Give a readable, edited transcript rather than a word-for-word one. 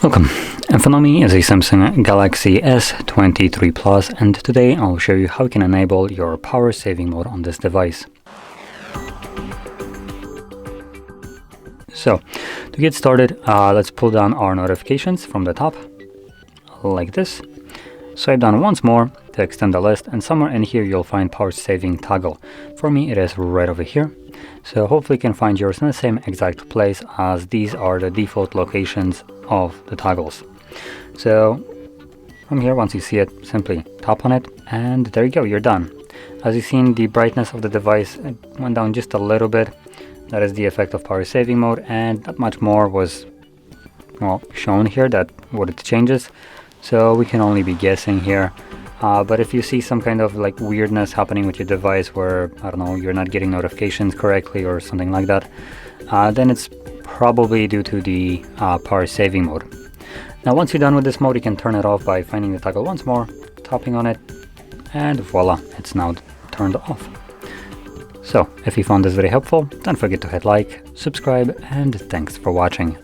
Welcome, in front of me is a Samsung Galaxy S23 Plus, and today I'll show you how you can enable your power saving mode on this device. So, to get started, let's pull down our notifications from the top, like this. Swipe down once more to extend the list, and somewhere in here you'll find power saving toggle. For me it is right over here. So hopefully you can find yours in the same exact place, as these are the default locations of the toggles. So from here, once you see it, simply tap on it, and there you go, you're done. As you've seen, the brightness of the device went down just a little bit. That is the effect of power saving mode, and not much more was shown here that what it changes. So we can only be guessing here. But if you see some kind of weirdness happening with your device where, I don't know, you're not getting notifications correctly or something like that, then it's probably due to the power saving mode. Now once you're done with this mode, you can turn it off by finding the toggle once more, tapping on it, and voila, it's now turned off. So if you found this very helpful, don't forget to hit like, subscribe, and thanks for watching.